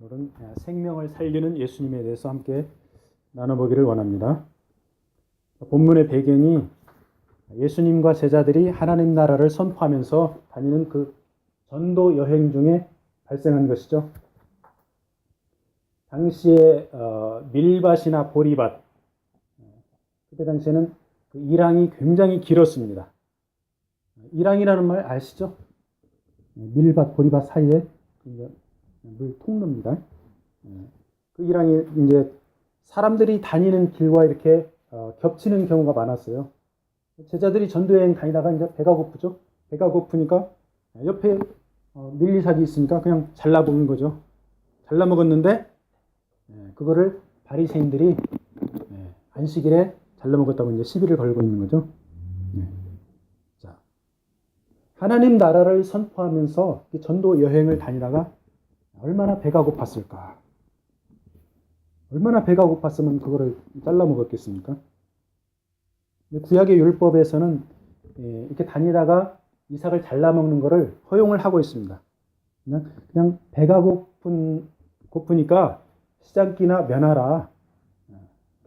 오늘은 생명을 살리는 예수님에 대해서 함께 나눠보기를 원합니다. 본문의 배경이 예수님과 제자들이 하나님 나라를 선포하면서 다니는 그 전도 여행 중에 발생한 것이죠. 당시에 밀밭이나 보리밭, 그때 당시에는 그 일항이 굉장히 길었습니다. 일항이라는 말 아시죠? 밀밭, 보리밭 사이에 물 통로입니다. 그 일항이 이제 사람들이 다니는 길과 이렇게 겹치는 경우가 많았어요. 제자들이 전도여행 다니다가 이제 배가 고프죠. 배가 고프니까 옆에 밀리삭이 있으니까 그냥 잘라 먹은 거죠. 잘라 먹었는데 그거를 바리새인들이 안식일에 잘라 먹었다고 이제 시비를 걸고 있는 거죠. 자, 하나님 나라를 선포하면서 전도 여행을 다니다가 얼마나 배가 고팠을까? 얼마나 배가 고팠으면 그거를 잘라 먹었겠습니까? 구약의 율법에서는 이렇게 다니다가 이삭을 잘라 먹는 것을 허용을 하고 있습니다. 그냥 배가 고프니까 시장기나 면하라.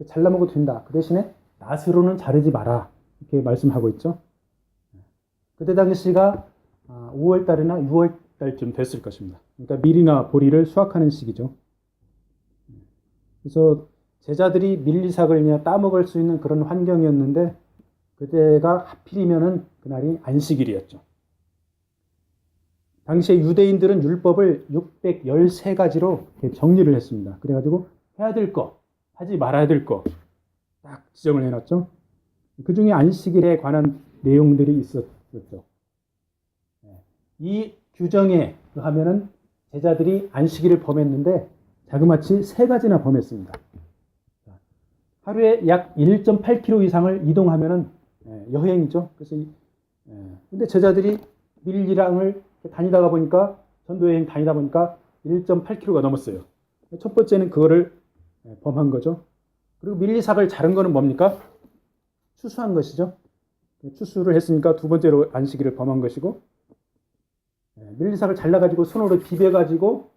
잘라 먹어도 된다. 그 대신에 낫으로는 자르지 마라. 이렇게 말씀하고 있죠. 그때 당시가 5월달이나 6월달쯤 됐을 것입니다. 그러니까 밀이나 보리를 수확하는 시기죠. 그래서 제자들이 밀리삭을 그냥 따먹을 수 있는 그런 환경이었는데 그때가 하필이면은 그날이 안식일이었죠. 당시에 유대인들은 율법을 613가지로 정리를 했습니다. 그래가지고 해야 될 거, 하지 말아야 될 거 딱 지정을 해놨죠. 그 중에 안식일에 관한 내용들이 있었죠. 이 규정에 의하면은 제자들이 안식일을 범했는데 자그마치 3가지나 범했습니다. 하루에 약 1.8km 이상을 이동하면은 여행이죠. 그래서 근데 제자들이 밀리랑을 다니다가 보니까 전도여행 다니다 보니까 1.8km가 넘었어요. 첫 번째는 그거를 범한 거죠. 그리고 밀리삭을 자른 거는 뭡니까? 추수한 것이죠. 추수를 했으니까 두 번째로 안식일을 범한 것이고, 밀리삭을 잘라가지고 손으로 비벼가지고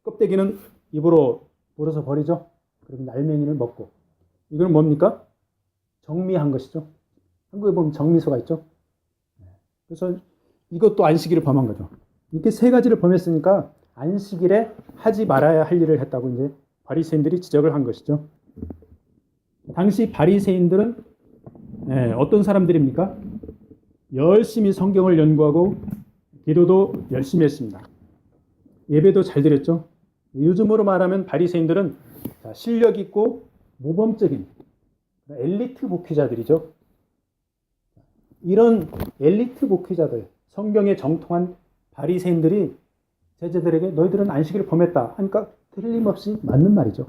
껍데기는 입으로 물어서 버리죠. 그리고 날맹이를 먹고, 이건 뭡니까? 정미한 것이죠. 한국에 보면 정미소가 있죠. 그래서 이것도 안식일을 범한 거죠. 이렇게 3가지를 범했으니까 안식일에 하지 말아야 할 일을 했다고 이제 바리새인들이 지적을 한 것이죠. 당시 바리새인들은 어떤 사람들입니까? 열심히 성경을 연구하고 기도도 열심히 했습니다. 예배도 잘 드렸죠. 요즘으로 말하면 바리새인들은 실력 있고 모범적인 엘리트 목회자들이죠. 이런 엘리트 목회자들, 성경에 정통한 바리새인들이 제자들에게 너희들은 안식일을 범했다 하니까 틀림없이 맞는 말이죠.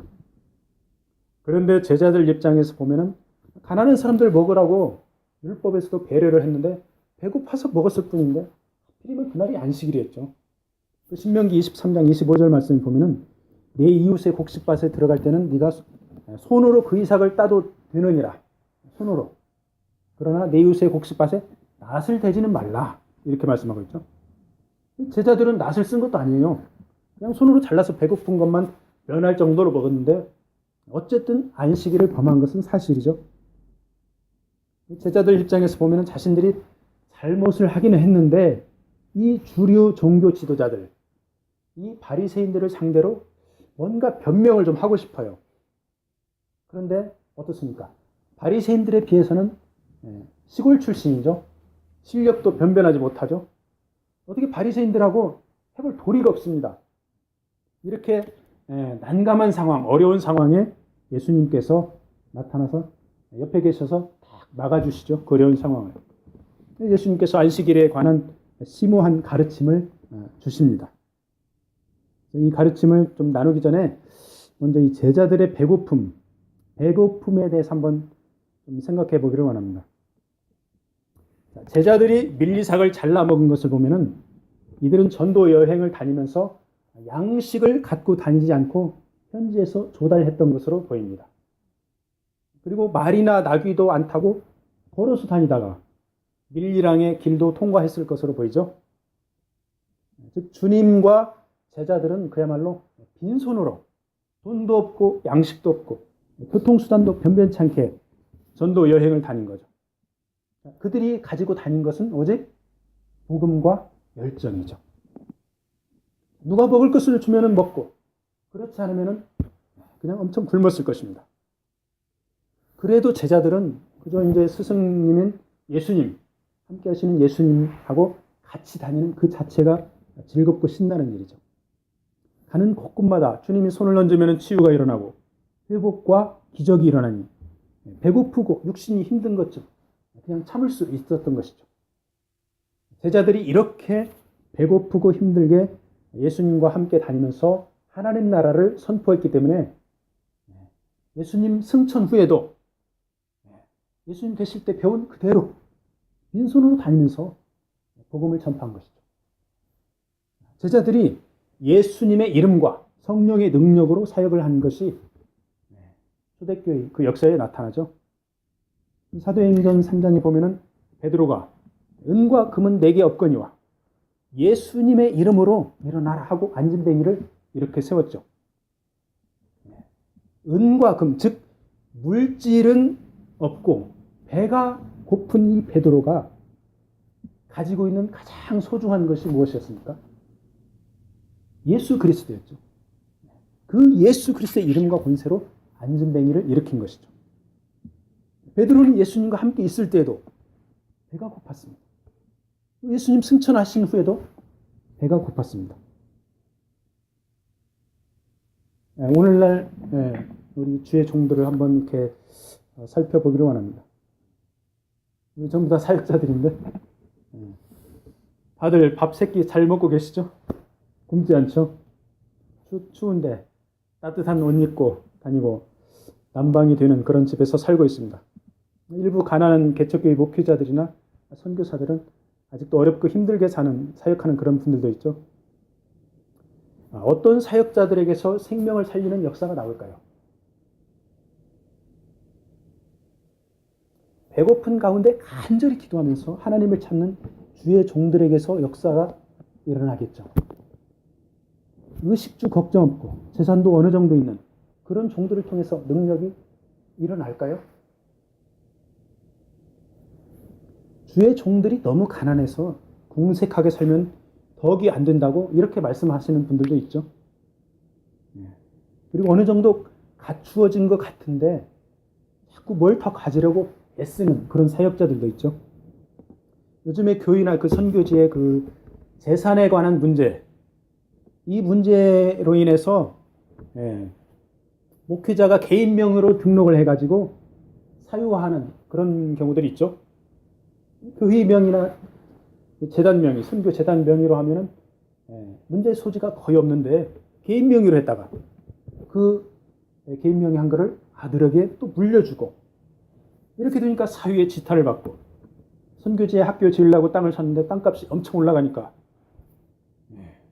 그런데 제자들 입장에서 보면은 가난한 사람들 먹으라고 율법에서도 배려를 했는데 배고파서 먹었을 뿐인데 하필이면 그날이 안식일이었죠. 신명기 23장 25절 말씀 보면은 내 이웃의 곡식밭에 들어갈 때는 네가 손으로 그 이삭을 따도 되느니라. 손으로. 그러나 내 이웃의 곡식밭에 낫을 대지는 말라. 이렇게 말씀하고 있죠. 제자들은 낫을 쓴 것도 아니에요. 그냥 손으로 잘라서 배고픈 것만 면할 정도로 먹었는데 어쨌든 안식일을 범한 것은 사실이죠. 제자들 입장에서 보면 자신들이 잘못을 하기는 했는데 이 주류 종교 지도자들, 이 바리새인들을 상대로 뭔가 변명을 좀 하고 싶어요. 그런데 어떻습니까? 바리새인들에 비해서는 시골 출신이죠. 실력도 변변하지 못하죠. 어떻게 바리새인들하고 해볼 도리가 없습니다. 이렇게 난감한 상황, 어려운 상황에 예수님께서 나타나서 옆에 계셔서 딱 막아주시죠. 그 어려운 상황을. 예수님께서 안식일에 관한 심오한 가르침을 주십니다. 이 가르침을 좀 나누기 전에 먼저 이 제자들의 배고픔에 대해서 한번 좀 생각해 보기를 원합니다. 제자들이 밀리삭을 잘라 먹은 것을 보면은 이들은 전도 여행을 다니면서 양식을 갖고 다니지 않고 현지에서 조달했던 것으로 보입니다. 그리고 말이나 나귀도 안 타고 걸어서 다니다가 밀리랑의 길도 통과했을 것으로 보이죠. 즉 주님과 제자들은 그야말로 빈손으로 돈도 없고 양식도 없고 교통수단도 변변치 않게 전도 여행을 다닌 거죠. 그들이 가지고 다닌 것은 오직 복음과 열정이죠. 누가 먹을 것을 주면 먹고 그렇지 않으면 그냥 엄청 굶었을 것입니다. 그래도 제자들은 그저 이제 스승님인 예수님, 함께 하시는 예수님하고 같이 다니는 그 자체가 즐겁고 신나는 일이죠. 가는 곳곳마다 주님이 손을 얹으면 치유가 일어나고 회복과 기적이 일어나니 배고프고 육신이 힘든 것좀 그냥 참을 수 있었던 것이죠. 제자들이 이렇게 배고프고 힘들게 예수님과 함께 다니면서 하나님 나라를 선포했기 때문에 예수님 승천 후에도 예수님 계실 때 배운 그대로 빈손으로 다니면서 복음을 전파한 것이죠. 제자들이 예수님의 이름과 성령의 능력으로 사역을 한 것이 초대교회 그 역사에 나타나죠. 사도행전 3장에 보면은 베드로가 은과 금은 내게 없거니와 예수님의 이름으로 일어나라 하고 안진뱅이를 이렇게 세웠죠. 은과 금, 즉 물질은 없고 배가 고픈 이 베드로가 가지고 있는 가장 소중한 것이 무엇이었습니까? 예수 그리스도였죠. 그 예수 그리스도의 이름과 권세로 안진뱅이를 일으킨 것이죠. 베드로는 예수님과 함께 있을 때에도 배가 고팠습니다. 예수님 승천하신 후에도 배가 고팠습니다. 오늘날 우리 주의 종들을 한번 이렇게 살펴보기를 원합니다. 전부 다 사역자들인데 다들 밥 3끼 잘 먹고 계시죠? 굶지 않죠? 추운데 따뜻한 옷 입고 다니고 난방이 되는 그런 집에서 살고 있습니다. 일부 가난한 개척교회 목회자들이나 선교사들은 아직도 어렵고 힘들게 사역하는 그런 분들도 있죠. 어떤 사역자들에게서 생명을 살리는 역사가 나올까요? 배고픈 가운데 간절히 기도하면서 하나님을 찾는 주의 종들에게서 역사가 일어나겠죠. 의식주 걱정 없고 재산도 어느 정도 있는 그런 종들을 통해서 능력이 일어날까요? 주의 종들이 너무 가난해서 궁색하게 살면 덕이 안 된다고 이렇게 말씀하시는 분들도 있죠. 그리고 어느 정도 갖추어진 것 같은데 자꾸 뭘 더 가지려고 애쓰는 그런 사역자들도 있죠. 요즘에 교회나 그 선교지의 그 재산에 관한 문제, 이 문제로 인해서 목회자가 개인명의로 등록을 해가지고 사유화하는 그런 경우들이 있죠. 교회명이나 재단명의, 선교 재단명의로 하면은 문제 소지가 거의 없는데 개인명의로 했다가 그 개인명의 한 거를 아들에게 또 물려주고 이렇게 되니까 사유의 지탄을 받고 선교지에 학교 지으려고 땅을 샀는데 땅값이 엄청 올라가니까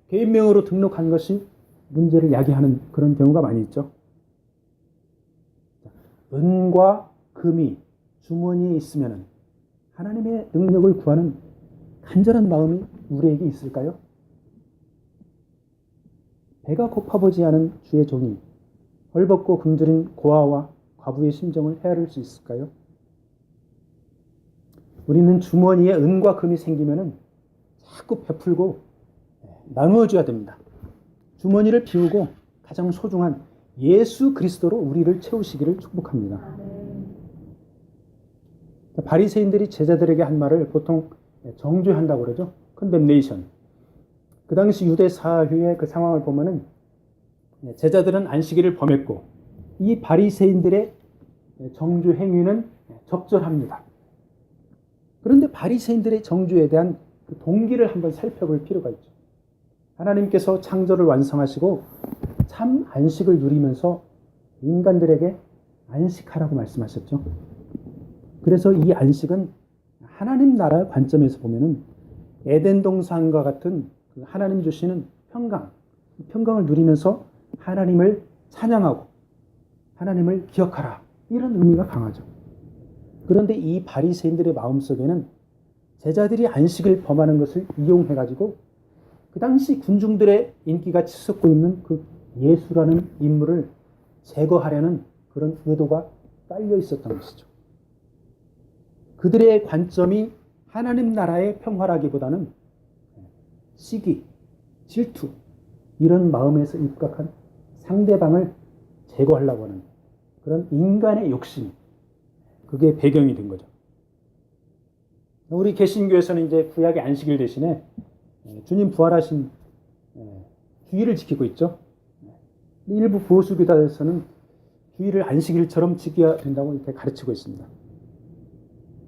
개인명의로 등록한 것이 문제를 야기하는 그런 경우가 많이 있죠. 은과 금이 주머니에 있으면 하나님의 능력을 구하는 간절한 마음이 우리에게 있을까요? 배가 고파보지 않은 주의 종이 헐벗고 굶주린 고아와 과부의 심정을 헤아릴 수 있을까요? 우리는 주머니에 은과 금이 생기면 자꾸 베풀고 나누어줘야 됩니다. 주머니를 비우고 가장 소중한 예수 그리스도로 우리를 채우시기를 축복합니다. 바리새인들이 제자들에게 한 말을 보통 정죄한다고 그러죠. condemnation. 그 당시 유대 사회의 그 상황을 보면은 제자들은 안식일을 범했고 이 바리새인들의 정죄 행위는 적절합니다. 그런데 바리새인들의 정죄에 대한 그 동기를 한번 살펴볼 필요가 있죠. 하나님께서 창조를 완성하시고 참 안식을 누리면서 인간들에게 안식하라고 말씀하셨죠. 그래서 이 안식은 하나님 나라의 관점에서 보면은 에덴 동산과 같은 그 하나님 주시는 평강을 누리면서 하나님을 찬양하고 하나님을 기억하라 이런 의미가 강하죠. 그런데 이 바리새인들의 마음속에는 제자들이 안식을 범하는 것을 이용해가지고 그 당시 군중들의 인기가 치솟고 있는 그 예수라는 인물을 제거하려는 그런 의도가 깔려 있었던 것이죠. 그들의 관점이 하나님 나라의 평화라기보다는 시기, 질투 이런 마음에서 입각한 상대방을 제거하려고 하는 그런 인간의 욕심, 그게 배경이 된 거죠. 우리 개신교에서는 이제 구약의 안식일 대신에 주님 부활하신 주일을 지키고 있죠. 일부 보수교단에서는 주일을 안식일처럼 지켜야 된다고 이렇게 가르치고 있습니다.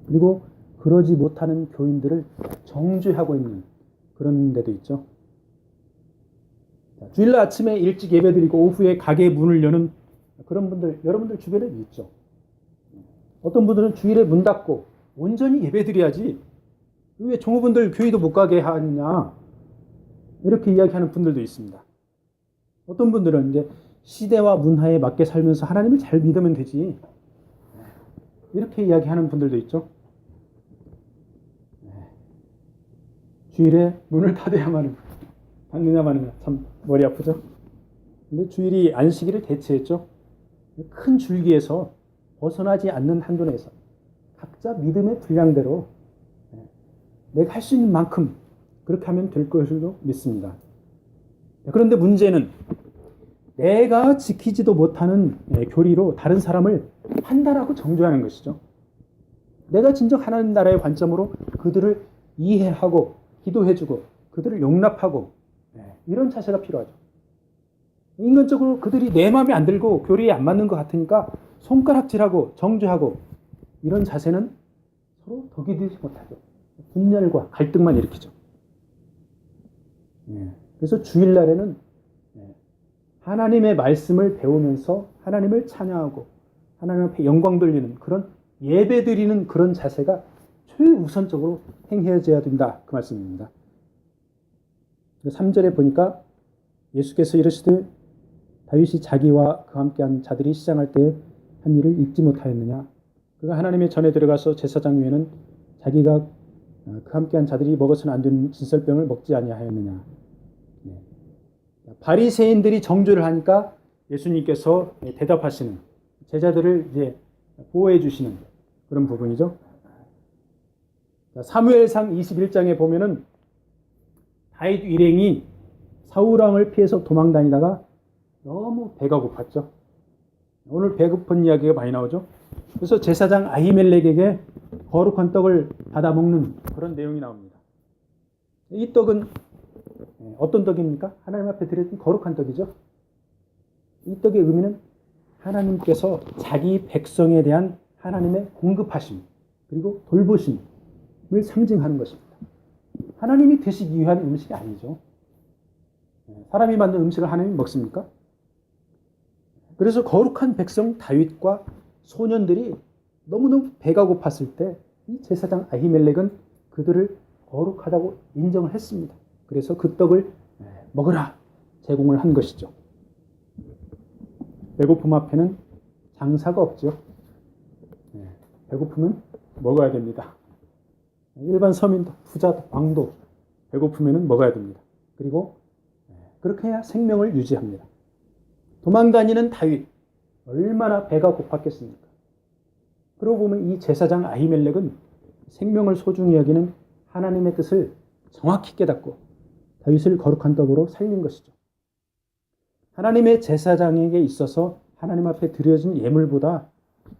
그리고 그러지 못하는 교인들을 정죄하고 있는 그런 데도 있죠. 주일날 아침에 일찍 예배드리고 오후에 가게 문을 여는 그런 분들 여러분들 주변에 있죠. 어떤 분들은 주일에 문 닫고 온전히 예배드려야지 왜 종업원들 교회도 못 가게 하느냐 이렇게 이야기하는 분들도 있습니다. 어떤 분들은 이제 시대와 문화에 맞게 살면서 하나님을 잘 믿으면 되지 이렇게 이야기하는 분들도 있죠. 주일에 문을 닫아야만 닫느냐마는 참 머리 아프죠. 근데 주일이 안식일을 대체했죠. 큰 줄기에서 벗어나지 않는 한도 내에서 각자 믿음의 분량대로 내가 할 수 있는 만큼 그렇게 하면 될 것으로 믿습니다. 그런데 문제는 내가 지키지도 못하는 교리로 다른 사람을 판단하고 정죄하는 것이죠. 내가 진정 하나님 나라의 관점으로 그들을 이해하고 기도해주고 그들을 용납하고 이런 자세가 필요하죠. 인간적으로 그들이 내 마음에 안 들고 교리에 안 맞는 것 같으니까 손가락질하고 정죄하고 이런 자세는 서로 덕이 되지 못하죠. 분열과 갈등만 일으키죠. 그래서 주일날에는 하나님의 말씀을 배우면서 하나님을 찬양하고 하나님 앞에 영광 돌리는 그런 예배 드리는 그런 자세가 최우선적으로 행해져야 된다. 그 말씀입니다. 3절에 보니까 예수께서 이르시되 다윗이 자기와 그와 함께한 자들이 시장할 때 한 일을 잊지 못하였느냐. 그가 하나님의 전에 들어가서 제사장 위에는 자기가 그 함께한 자들이 먹어서는 안 되는 진설병을 먹지 아니하였느냐. 바리새인들이 정죄를 하니까 예수님께서 대답하시는 제자들을 이제 보호해 주시는 그런 부분이죠. 사무엘상 21장에 보면은 다윗 일행이 사울왕을 피해서 도망다니다가 너무 배가 고팠죠. 오늘 배고픈 이야기가 많이 나오죠. 그래서 제사장 아히멜렉에게 거룩한 떡을 받아 먹는 그런 내용이 나옵니다. 이 떡은 어떤 떡입니까? 하나님 앞에 드려진 거룩한 떡이죠. 이 떡의 의미는 하나님께서 자기 백성에 대한 하나님의 공급하심 그리고 돌보심을 상징하는 것입니다. 하나님이 드시기 위한 음식이 아니죠. 사람이 만든 음식을 하나님이 먹습니까? 그래서 거룩한 백성 다윗과 소년들이 너무너무 배가 고팠을 때 이 제사장 아히멜렉은 그들을 거룩하다고 인정을 했습니다. 그래서 그 떡을 먹으라 제공을 한 것이죠. 배고픔 앞에는 장사가 없죠. 배고프면 먹어야 됩니다. 일반 서민도 부자도 왕도 배고프면 먹어야 됩니다. 그리고 그렇게 해야 생명을 유지합니다. 도망다니는 다윗 얼마나 배가 고팠겠습니까? 그러고 보면 이 제사장 아히멜렉은 생명을 소중히 여기는 하나님의 뜻을 정확히 깨닫고 다윗을 거룩한 떡으로 살린 것이죠. 하나님의 제사장에게 있어서 하나님 앞에 드려진 예물보다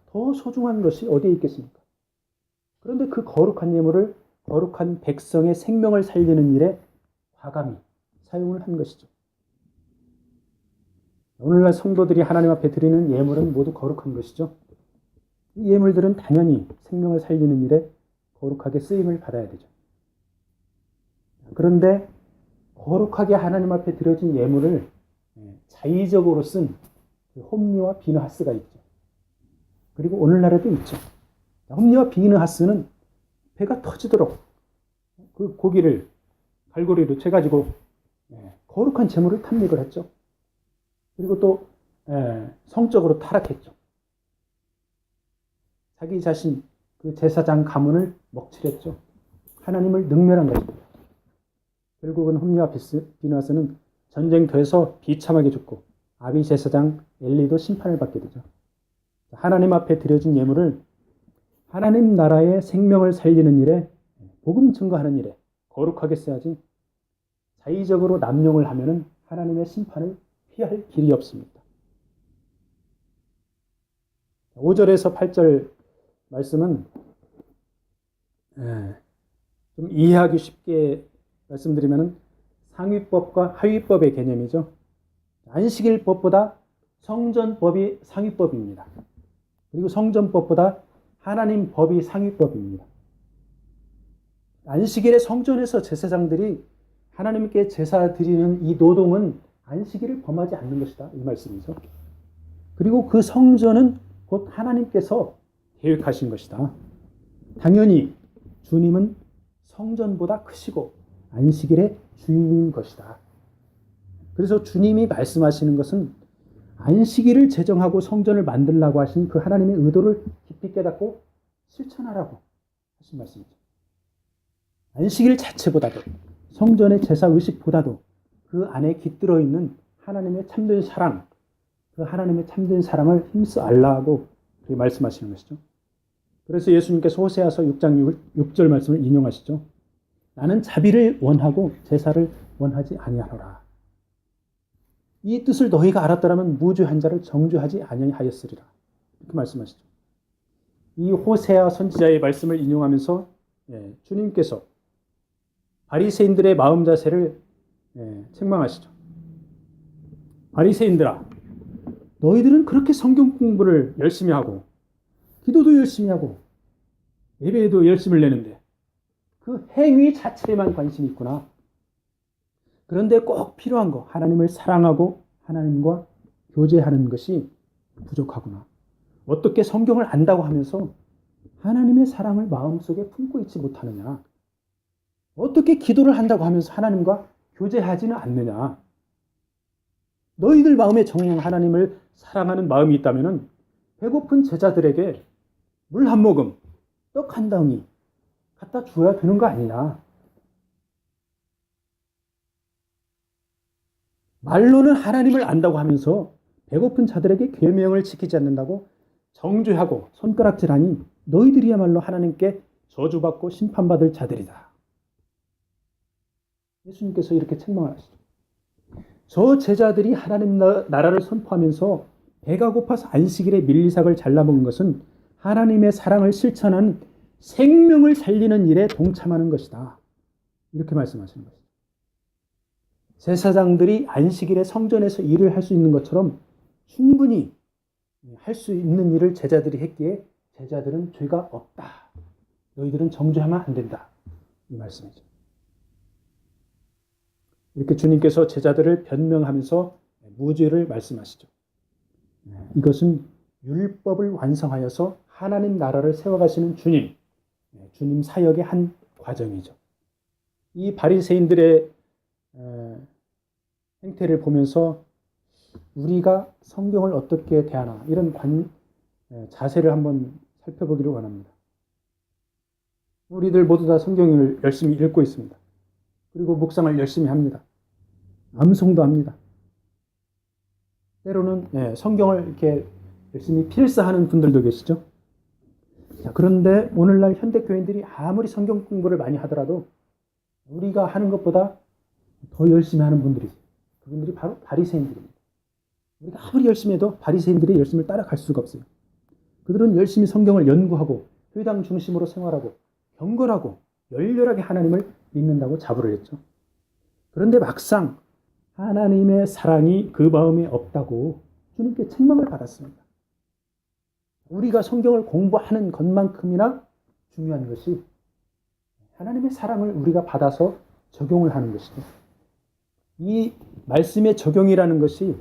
더 소중한 것이 어디에 있겠습니까? 그런데 그 거룩한 예물을 거룩한 백성의 생명을 살리는 일에 과감히 사용을 한 것이죠. 오늘날 성도들이 하나님 앞에 드리는 예물은 모두 거룩한 것이죠. 이 예물들은 당연히 생명을 살리는 일에 거룩하게 쓰임을 받아야 되죠. 그런데 거룩하게 하나님 앞에 드려진 예물을 자의적으로 쓴 홈리와 비느하스가 있죠. 그리고 오늘날에도 있죠. 홈리와 비느하스는 배가 터지도록 그 고기를 갈고리로 채가지고 거룩한 재물을 탐닉을 했죠. 그리고 또 성적으로 타락했죠. 자기 자신 그 제사장 가문을 먹칠했죠. 하나님을 능멸한 것입니다. 결국은 홈리와 비느하스는 전쟁터에서 비참하게 죽고 아비 제사장 엘리도 심판을 받게 되죠. 하나님 앞에 드려진 예물을 하나님 나라의 생명을 살리는 일에, 복음 증거하는 일에 거룩하게 써야지 자의적으로 남용을 하면은 하나님의 심판을 피할 길이 없습니다. 5절에서 8절 말씀은 좀 이해하기 쉽게 말씀드리면 상위법과 하위법의 개념이죠. 안식일법보다 성전법이 상위법입니다. 그리고 성전법보다 하나님 법이 상위법입니다. 안식일에 성전에서 제사장들이 하나님께 제사 드리는 이 노동은 안식일을 범하지 않는 것이다, 이 말씀이죠. 그리고 그 성전은 곧 하나님께서 계획하신 것이다. 당연히 주님은 성전보다 크시고 안식일의 주인인 것이다. 그래서 주님이 말씀하시는 것은 안식일을 제정하고 성전을 만들라고 하신 그 하나님의 의도를 깊이 깨닫고 실천하라고 하신 말씀이죠. 안식일 자체보다도, 성전의 제사 의식보다도 그 안에 깃들어 있는 하나님의 참된 사랑, 그 하나님의 참된 사랑을 힘써 알라고 그렇게 말씀하시는 것이죠. 그래서 예수님께서 호세아서 6장 6절 말씀을 인용하시죠. 나는 자비를 원하고 제사를 원하지 아니하노라. 이 뜻을 너희가 알았더라면 무죄한 자를 정죄하지 아니하였으리라. 이렇게 말씀하시죠. 이 호세아 선지자의 말씀을 인용하면서 주님께서 바리새인들의 마음 자세를 책망하시죠. 바리새인들아, 너희들은 그렇게 성경 공부를 열심히 하고 기도도 열심히 하고 예배에도 열심을 내는데 그 행위 자체에만 관심이 있구나. 그런데 꼭 필요한 거, 하나님을 사랑하고 하나님과 교제하는 것이 부족하구나. 어떻게 성경을 안다고 하면서 하나님의 사랑을 마음속에 품고 있지 못하느냐. 어떻게 기도를 한다고 하면서 하나님과 교제하지는 않느냐. 너희들 마음에 정녕 하나님을 사랑하는 마음이 있다면 배고픈 제자들에게 물 한 모금, 떡 한 덩이 갖다 주어야 되는 거 아니냐. 말로는 하나님을 안다고 하면서 배고픈 자들에게 계명을 지키지 않는다고 정죄하고 손가락질하니 너희들이야말로 하나님께 저주받고 심판받을 자들이다. 예수님께서 이렇게 책망을 하시죠. 저 제자들이 하나님 나라를 선포하면서 배가 고파서 안식일에 밀리삭을 잘라먹은 것은 하나님의 사랑을 실천한 생명을 살리는 일에 동참하는 것이다. 이렇게 말씀하시는 것이죠. 제사장들이 안식일에 성전에서 일을 할 수 있는 것처럼 충분히 할 수 있는 일을 제자들이 했기에 제자들은 죄가 없다. 너희들은 정죄하면 안 된다. 이 말씀이죠. 이렇게 주님께서 제자들을 변명하면서 무죄를 말씀하시죠. 이것은 율법을 완성하여서 하나님 나라를 세워가시는 주님 사역의 한 과정이죠. 이 바리새인들의 행태를 보면서 우리가 성경을 어떻게 대하나 이런 자세를 한번 살펴보기를 원합니다. 우리들 모두 다 성경을 열심히 읽고 있습니다. 그리고 묵상을 열심히 합니다. 암송도 합니다. 때로는 성경을 이렇게 열심히 필사하는 분들도 계시죠. 자, 그런데 오늘날 현대교인들이 아무리 성경 공부를 많이 하더라도 우리가 하는 것보다 더 열심히 하는 분들이죠. 그분들이 바로 바리새인들입니다. 우리가 아무리 열심히 해도 바리새인들의 열심을 따라갈 수가 없어요. 그들은 열심히 성경을 연구하고 회당 중심으로 생활하고 경건하고 열렬하게 하나님을 믿는다고 자부를 했죠. 그런데 막상 하나님의 사랑이 그 마음에 없다고 주님께 책망을 받았습니다. 우리가 성경을 공부하는 것만큼이나 중요한 것이 하나님의 사랑을 우리가 받아서 적용을 하는 것이죠. 이 말씀의 적용이라는 것이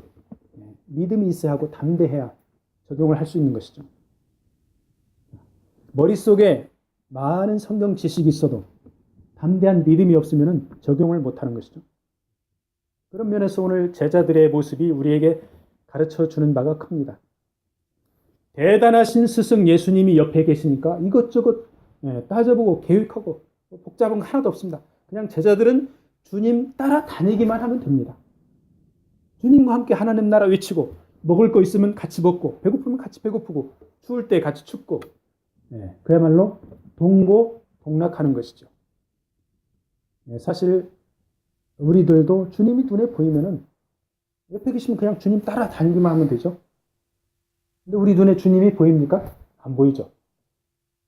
믿음이 있어야 하고 담대해야 적용을 할 수 있는 것이죠. 머릿속에 많은 성경 지식이 있어도 담대한 믿음이 없으면 적용을 못하는 것이죠. 그런 면에서 오늘 제자들의 모습이 우리에게 가르쳐주는 바가 큽니다. 대단하신 스승 예수님이 옆에 계시니까 이것저것 따져보고 계획하고 복잡한 거 하나도 없습니다. 그냥 제자들은 주님 따라다니기만 하면 됩니다. 주님과 함께 하나님 나라 외치고 먹을 거 있으면 같이 먹고 배고프면 같이 배고프고 추울 때 같이 춥고 그야말로 동고동락하는 것이죠. 사실 우리들도 주님이 눈에 보이면은 옆에 계시면 그냥 주님 따라다니기만 하면 되죠. 근데 우리 눈에 주님이 보입니까? 안 보이죠.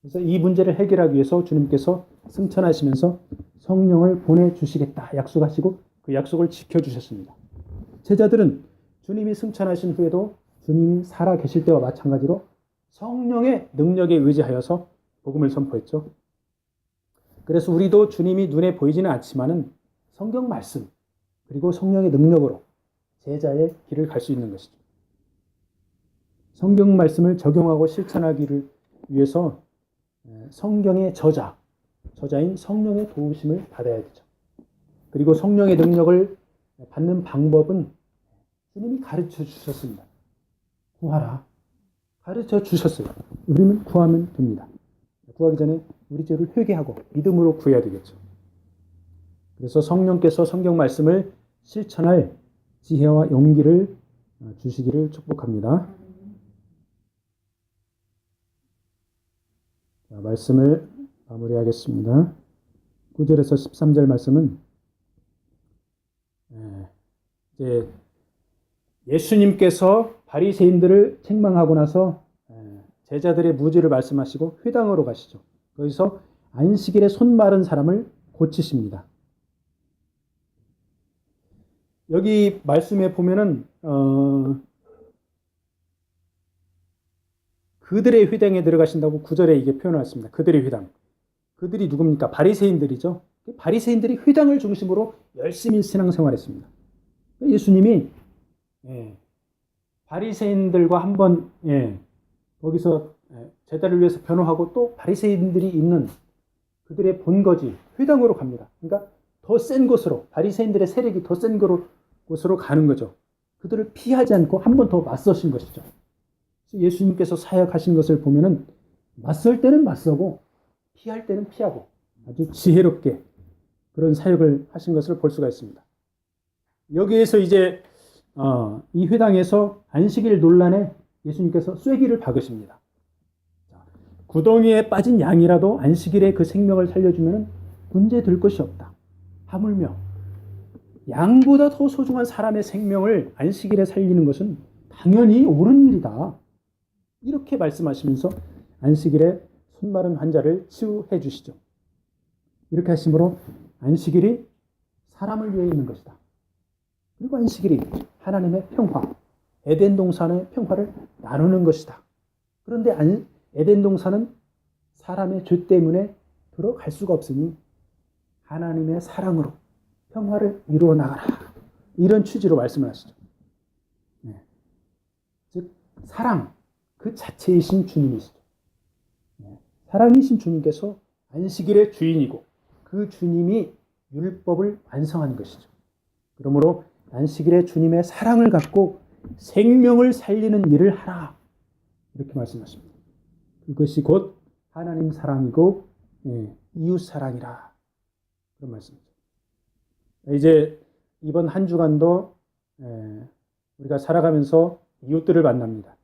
그래서 이 문제를 해결하기 위해서 주님께서 승천하시면서 성령을 보내주시겠다 약속하시고 그 약속을 지켜주셨습니다. 제자들은 주님이 승천하신 후에도 주님이 살아 계실 때와 마찬가지로 성령의 능력에 의지하여서 복음을 선포했죠. 그래서 우리도 주님이 눈에 보이지는 않지만은 성경 말씀 그리고 성령의 능력으로 제자의 길을 갈 수 있는 것이죠. 성경 말씀을 적용하고 실천하기를 위해서 성경의 저자인 성령의 도우심을 받아야 되죠. 그리고 성령의 능력을 받는 방법은 주님이 가르쳐 주셨습니다. 구하라. 가르쳐 주셨어요. 우리는 구하면 됩니다. 구하기 전에 우리 죄를 회개하고 믿음으로 구해야 되겠죠. 그래서 성령께서 성경 말씀을 실천할 지혜와 용기를 주시기를 축복합니다. 자, 말씀을 마무리하겠습니다. 9절에서 13절 말씀은 이제 예수님께서 바리새인들을 책망하고 나서 제자들의 무죄를 말씀하시고 회당으로 가시죠. 거기서 안식일에 손 마른 사람을 고치십니다. 여기 말씀에 보면은 그들의 회당에 들어가신다고 9절에 이게 표현했습니다. 그들의 회당. 그들이 누굽니까? 바리새인들이죠. 바리새인들이 회당을 중심으로 열심히 신앙생활했습니다. 예수님이 바리새인들과 한번 거기서 제자를 위해서 변호하고 또 바리새인들이 있는 그들의 본거지 회당으로 갑니다. 그러니까 더 센 곳으로 바리새인들의 세력이 더 센 곳으로 가는 거죠. 그들을 피하지 않고 한 번 더 맞서신 것이죠. 예수님께서 사역하신 것을 보면은 맞설 때는 맞서고 피할 때는 피하고 아주 지혜롭게 그런 사역을 하신 것을 볼 수가 있습니다. 여기에서 이제 이 회당에서 안식일 논란에 예수님께서 쐐기를 박으십니다. 구덩이에 빠진 양이라도 안식일에 그 생명을 살려주면 문제될 것이 없다. 하물며 양보다 더 소중한 사람의 생명을 안식일에 살리는 것은 당연히 옳은 일이다. 이렇게 말씀하시면서 안식일에 손 마른 환자를 치유해 주시죠. 이렇게 하심으로 안식일이 사람을 위해 있는 것이다. 그리고 안식일이 하나님의 평화, 에덴 동산의 평화를 나누는 것이다. 그런데 에덴 동산은 사람의 죄 때문에 들어갈 수가 없으니 하나님의 사랑으로 평화를 이루어 나가라. 이런 취지로 말씀을 하시죠. 즉 사랑 그 자체이신 주님이시죠. 사랑이신 주님께서 안식일의 주인이고 그 주님이 율법을 완성하는 것이죠. 그러므로 안식일에 주님의 사랑을 갖고 생명을 살리는 일을 하라. 이렇게 말씀하십니다. 그것이 곧 하나님 사랑이고 이웃 사랑이라. 그런 말씀이죠. 이제 이번 한 주간도 우리가 살아가면서 이웃들을 만납니다.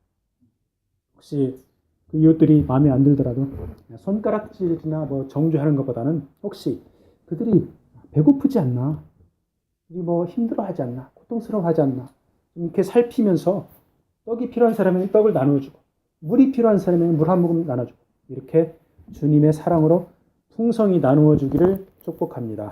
혹시 그 이웃들이 마음에 안 들더라도 손가락질이나 뭐 정죄하는 것보다는 혹시 그들이 배고프지 않나, 뭐 힘들어하지 않나, 고통스러워하지 않나 이렇게 살피면서 떡이 필요한 사람에게 떡을 나눠주고 물이 필요한 사람에게 물 한 모금 나눠주고 이렇게 주님의 사랑으로 풍성히 나누어 주기를 축복합니다.